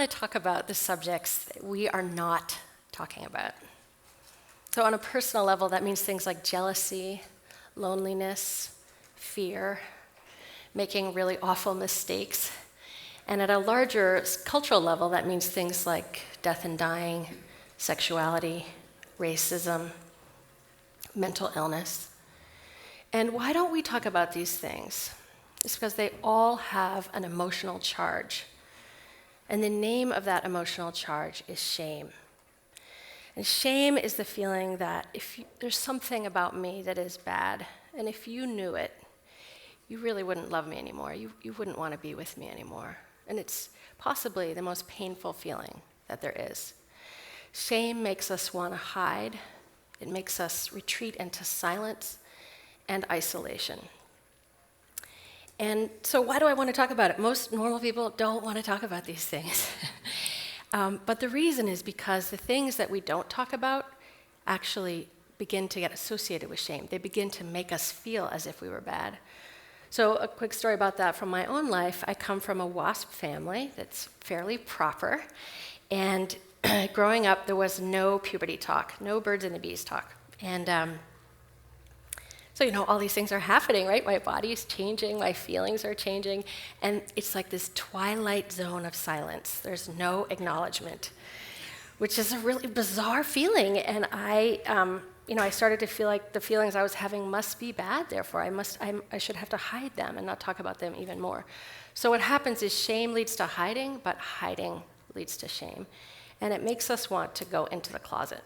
to talk about the subjects that we are not talking about. So on a personal level, that means things like jealousy, loneliness, fear, making really awful mistakes. And at a larger cultural level, that means things like death and dying, sexuality, racism, mental illness. And why don't we talk about these things? It's because they all have an emotional charge. And the name of that emotional charge is shame. And shame is the feeling that there's something about me that is bad, and if you knew it, you really wouldn't love me anymore. You wouldn't want to be with me anymore. And it's possibly the most painful feeling that there is. Shame makes us want to hide. It makes us retreat into silence and isolation. And so why do I want to talk about it? Most normal people don't want to talk about these things. But the reason is because the things that we don't talk about actually begin to get associated with shame. They begin to make us feel as if we were bad. So a quick story about that from my own life. I come from a WASP family that's fairly proper. And growing up, there was no puberty talk, no birds and the bees talk. And so, all these things are happening, right? My body's changing, my feelings are changing, and it's like this twilight zone of silence. There's no acknowledgement, which is a really bizarre feeling. And I started to feel like the feelings I was having must be bad, therefore I should have to hide them and not talk about them even more. So what happens is shame leads to hiding, but hiding leads to shame. And it makes us want to go into the closet.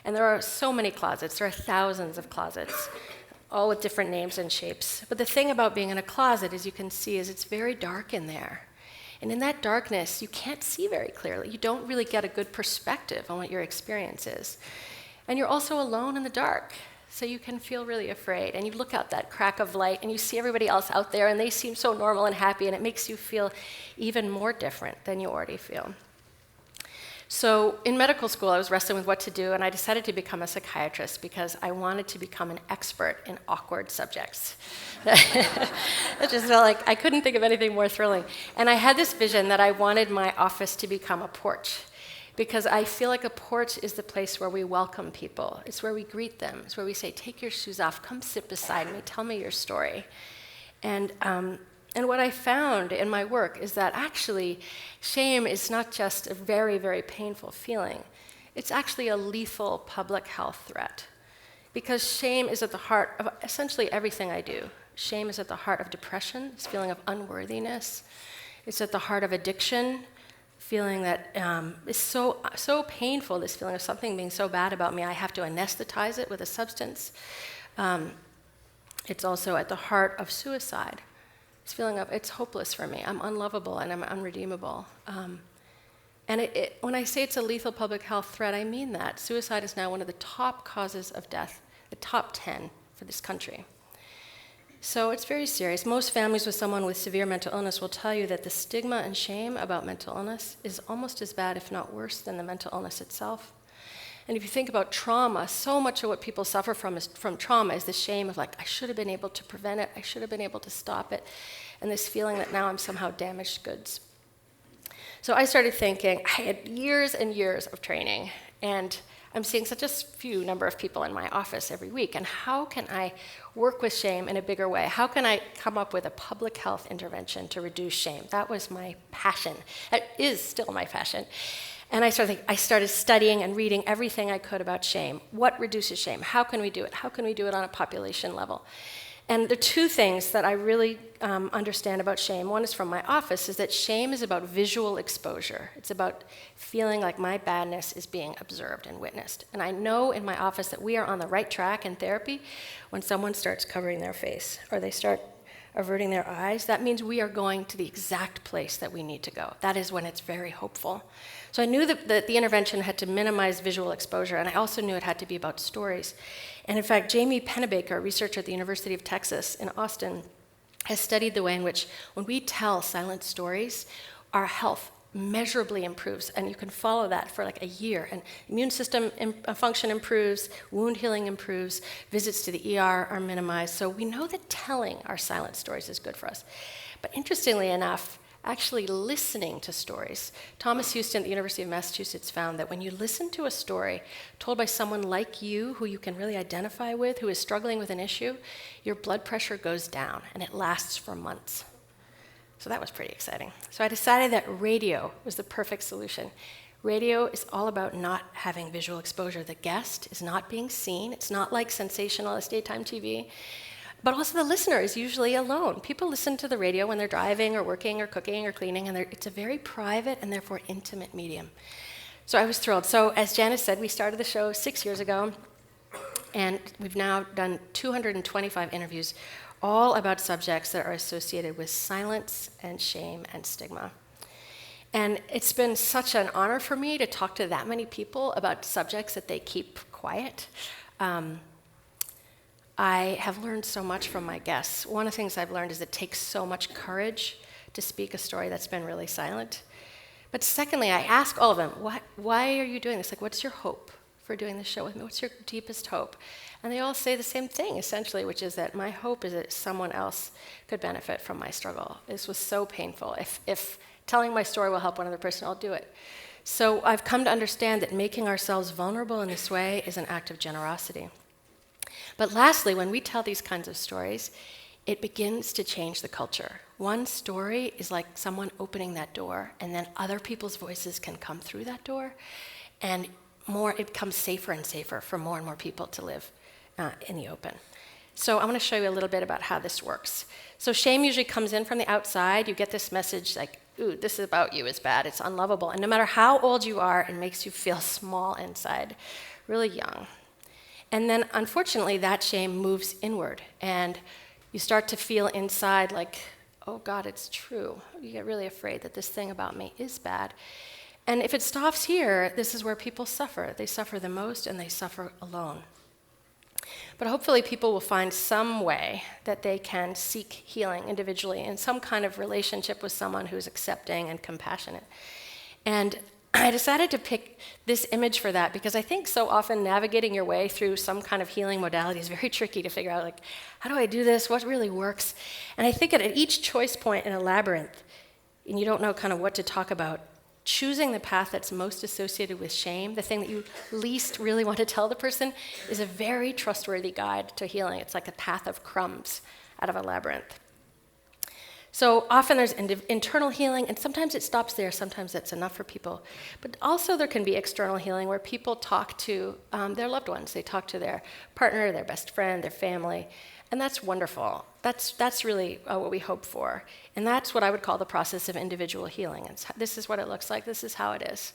And there are so many closets, there are thousands of closets, all with different names and shapes. But the thing about being in a closet, as you can see, is it's very dark in there. And in that darkness, you can't see very clearly. You don't really get a good perspective on what your experience is. And you're also alone in the dark, so you can feel really afraid. And you look out that crack of light, and you see everybody else out there, and they seem so normal and happy, and it makes you feel even more different than you already feel. So in medical school, I was wrestling with what to do, and I decided to become a psychiatrist because I wanted to become an expert in awkward subjects. It just felt like I couldn't think of anything more thrilling. And I had this vision that I wanted my office to become a porch, because I feel like a porch is the place where we welcome people. It's where we greet them. It's where we say, take your shoes off, come sit beside me, tell me your story. And what I found in my work is that actually shame is not just a very, very painful feeling. It's actually a lethal public health threat, because shame is at the heart of essentially everything I do. Shame is at the heart of depression, this feeling of unworthiness. It's at the heart of addiction, feeling that is so painful, this feeling of something being so bad about me, I have to anesthetize it with a substance. It's also at the heart of suicide. This feeling of, it's hopeless for me, I'm unlovable and I'm unredeemable. And when I say it's a lethal public health threat, I mean that. Suicide is now one of the top causes of death, the top 10 for this country. So it's very serious. Most families with someone with severe mental illness will tell you that the stigma and shame about mental illness is almost as bad, if not worse, than the mental illness itself. And if you think about trauma, so much of what people suffer from trauma is the shame of like, I should have been able to prevent it, I should have been able to stop it, and this feeling that now I'm somehow damaged goods. So I started thinking, I had years and years of training, and I'm seeing such a few number of people in my office every week, and how can I work with shame in a bigger way? How can I come up with a public health intervention to reduce shame? That was my passion. That is still my passion. And I started studying and reading everything I could about shame. What reduces shame? How can we do it? How can we do it on a population level? And the two things that I really understand about shame, one is from my office, is that shame is about visual exposure. It's about feeling like my badness is being observed and witnessed. And I know in my office that we are on the right track in therapy when someone starts covering their face or they start averting their eyes. That means we are going to the exact place that we need to go. That is when it's very hopeful. So I knew that the intervention had to minimize visual exposure, and I also knew it had to be about stories. And in fact, Jamie Pennebaker, a researcher at the University of Texas in Austin, has studied the way in which when we tell silent stories, our health measurably improves, and you can follow that for like a year. And immune system function improves, wound healing improves, visits to the ER are minimized. So we know that telling our silent stories is good for us. But interestingly enough, actually listening to stories. Thomas Houston at the University of Massachusetts found that when you listen to a story told by someone like you, who you can really identify with, who is struggling with an issue, your blood pressure goes down, and it lasts for months. So that was pretty exciting. So I decided that radio was the perfect solution. Radio is all about not having visual exposure. The guest is not being seen. It's not like sensationalist daytime TV. But also the listener is usually alone. People listen to the radio when they're driving or working or cooking or cleaning, and it's a very private and therefore intimate medium. So I was thrilled. So as Janice said, we started the show 6 years ago, and we've now done 225 interviews, all about subjects that are associated with silence and shame and stigma. And it's been such an honor for me to talk to that many people about subjects that they keep quiet. I have learned so much from my guests. One of the things I've learned is it takes so much courage to speak a story that's been really silent. But secondly, I ask all of them, why are you doing this? Like, what's your hope for doing this show with me? What's your deepest hope? And they all say the same thing, essentially, which is that my hope is that someone else could benefit from my struggle. This was so painful. If telling my story will help one other person, I'll do it. So I've come to understand that making ourselves vulnerable in this way is an act of generosity. But lastly, when we tell these kinds of stories, it begins to change the culture. One story is like someone opening that door, and then other people's voices can come through that door, and it becomes safer and safer for more and more people to live in the open. So I want to show you a little bit about how this works. So shame usually comes in from the outside. You get this message like, ooh, this is about you, it's bad, it's unlovable. And no matter how old you are, it makes you feel small inside, really young. And then, unfortunately, that shame moves inward, and you start to feel inside like, oh God, it's true. You get really afraid that this thing about me is bad. And if it stops here, this is where people suffer. They suffer the most, and they suffer alone. But hopefully people will find some way that they can seek healing individually in some kind of relationship with someone who's accepting and compassionate. And I decided to pick this image for that because I think so often navigating your way through some kind of healing modality is very tricky to figure out, like, how do I do this? What really works? And I think at each choice point in a labyrinth, and you don't know kind of what to talk about, choosing the path that's most associated with shame, the thing that you least really want to tell the person, is a very trustworthy guide to healing. It's like a path of crumbs out of a labyrinth. So often there's internal healing, and sometimes it stops there, sometimes that's enough for people. But also there can be external healing where people talk to their loved ones. They talk to their partner, their best friend, their family, and that's wonderful. That's really what we hope for. And that's what I would call the process of individual healing. This is what it looks like, this is how it is.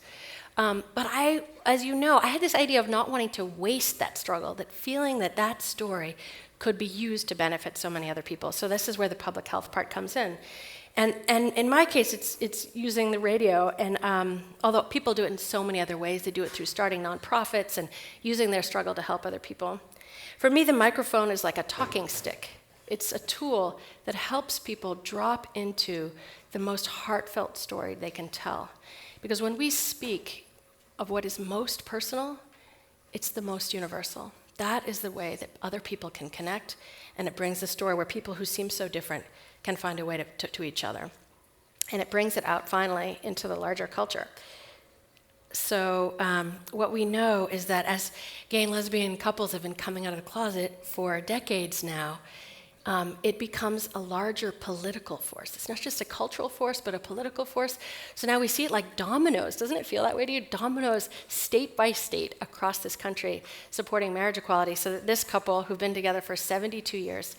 But as you know, I had this idea of not wanting to waste that struggle, that feeling that story could be used to benefit so many other people. So this is where the public health part comes in. And in my case, it's using the radio, and although people do it in so many other ways, they do it through starting nonprofits and using their struggle to help other people. For me, the microphone is like a talking stick. It's a tool that helps people drop into the most heartfelt story they can tell. Because when we speak of what is most personal, it's the most universal. That is the way that other people can connect, and it brings the story where people who seem so different can find a way to each other. And it brings it out, finally, into the larger culture. So what we know is that as gay and lesbian couples have been coming out of the closet for decades now, it becomes a larger political force. It's not just a cultural force, but a political force. So now we see it like dominoes. Doesn't it feel that way to you? Dominoes, state by state, across this country, supporting marriage equality, so that this couple, who've been together for 72 years,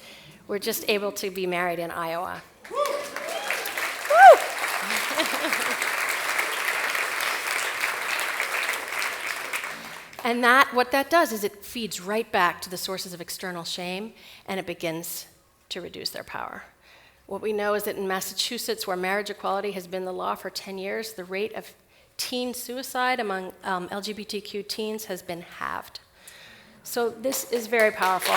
were just able to be married in Iowa. Woo! And what that does is it feeds right back to the sources of external shame, and it begins to reduce their power. What we know is that in Massachusetts, where marriage equality has been the law for 10 years, the rate of teen suicide among LGBTQ teens has been halved. So this is very powerful.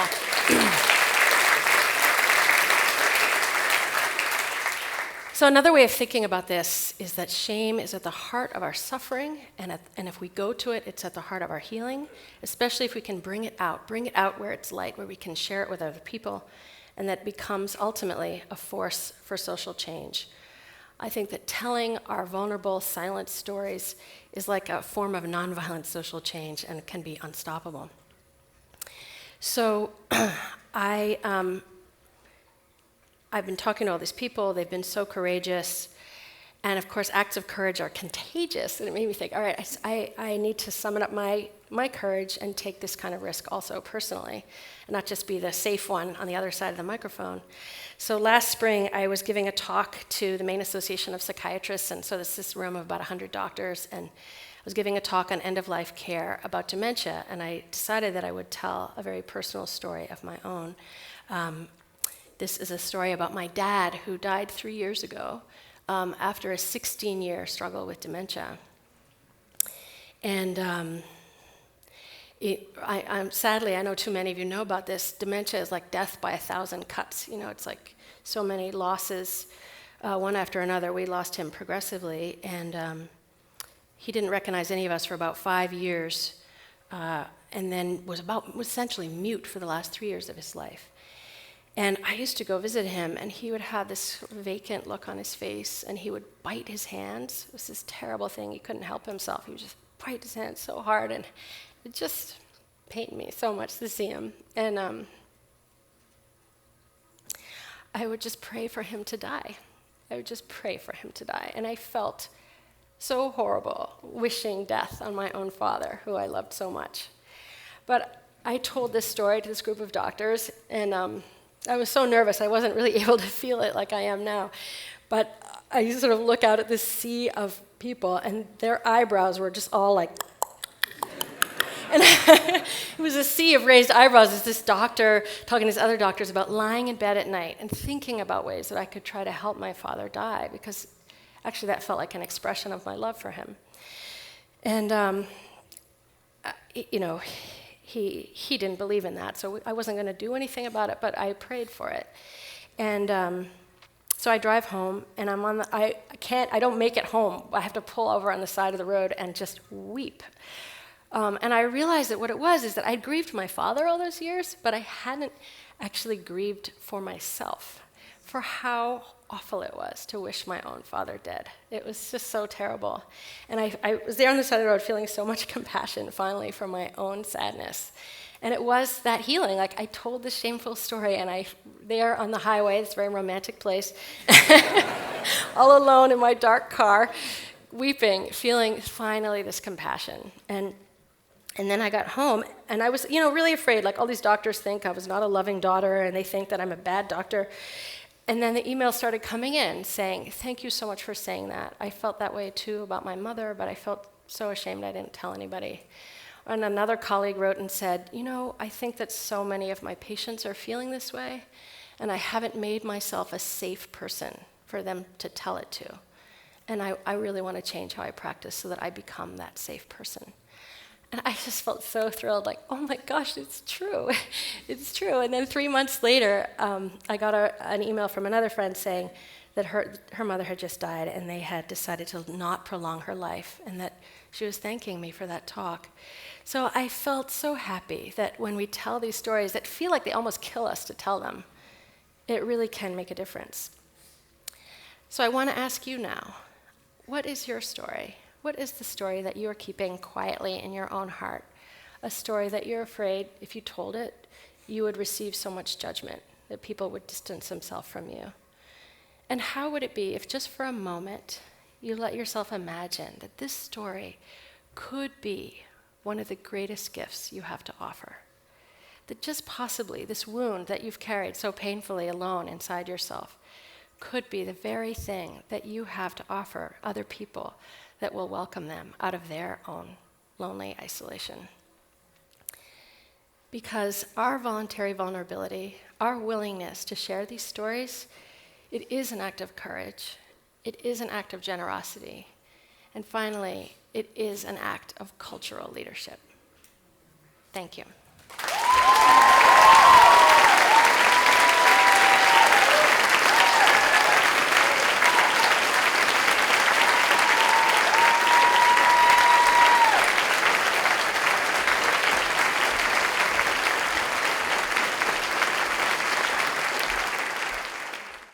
So another way of thinking about this is that shame is at the heart of our suffering, and if we go to it, it's at the heart of our healing, especially if we can bring it out where it's light, where we can share it with other people, and that becomes ultimately a force for social change. I think that telling our vulnerable, silent stories is like a form of nonviolent social change and can be unstoppable. So I've been talking to all these people. They've been so courageous. And of course, acts of courage are contagious. And it made me think, all right, I need to summon up my courage and take this kind of risk also personally, and not just be the safe one on the other side of the microphone. So last spring, I was giving a talk to the Maine Association of Psychiatrists, and so this room of about 100 doctors, and I was giving a talk on end-of-life care about dementia, and I decided that I would tell a very personal story of my own. This is a story about my dad, who died 3 years ago, after a 16-year struggle with dementia. And sadly, I know too many of you know about this. Dementia is like death by 1,000 cuts. You know, it's like so many losses, one after another. We lost him progressively, and he didn't recognize any of us for about 5 years, and then was essentially mute for the last 3 years of his life. And I used to go visit him, and he would have this vacant look on his face, and he would bite his hands. It was this terrible thing. He couldn't help himself. He would just bite his hands so hard, and it just pained me so much to see him. And I would just pray for him to die. I would just pray for him to die. And I felt so horrible, wishing death on my own father, who I loved so much. But I told this story to this group of doctors, and I was so nervous, I wasn't really able to feel it like I am now. But I sort of look out at this sea of people, and their eyebrows were just all like... And it was a sea of raised eyebrows as this doctor talking to his other doctors about lying in bed at night and thinking about ways that I could try to help my father die, because actually that felt like an expression of my love for him. And, he didn't believe in that, so I wasn't going to do anything about it, but I prayed for it. And so I drive home, and I don't make it home. I have to pull over on the side of the road and just weep. And I realized that what it was is that I'd grieved my father all those years, but I hadn't actually grieved for myself, for how awful it was to wish my own father dead. It was just so terrible. And I was there on the side of the road feeling so much compassion, finally, for my own sadness. And it was that healing. Like, I told this shameful story, and there on the highway, this very romantic place, all alone in my dark car, weeping, feeling finally this compassion. And then I got home, and I was, really afraid. Like, all these doctors think I was not a loving daughter, and they think that I'm a bad doctor. And then the emails started coming in saying, thank you so much for saying that. I felt that way too about my mother, but I felt so ashamed I didn't tell anybody. And another colleague wrote and said, I think that so many of my patients are feeling this way, and I haven't made myself a safe person for them to tell it to. And I really want to change how I practice so that I become that safe person. And I just felt so thrilled, like, oh my gosh, it's true. It's true. And then 3 months later, I got an email from another friend saying that her mother had just died, and they had decided to not prolong her life, and that she was thanking me for that talk. So I felt so happy that when we tell these stories that feel like they almost kill us to tell them, it really can make a difference. So I want to ask you now, what is your story? What is the story that you're keeping quietly in your own heart? A story that you're afraid, if you told it, you would receive so much judgment, that people would distance themselves from you. And how would it be if just for a moment you let yourself imagine that this story could be one of the greatest gifts you have to offer? That just possibly this wound that you've carried so painfully alone inside yourself could be the very thing that you have to offer other people that will welcome them out of their own lonely isolation. Because our voluntary vulnerability, our willingness to share these stories, it is an act of courage. It is an act of generosity. And finally, it is an act of cultural leadership. Thank you.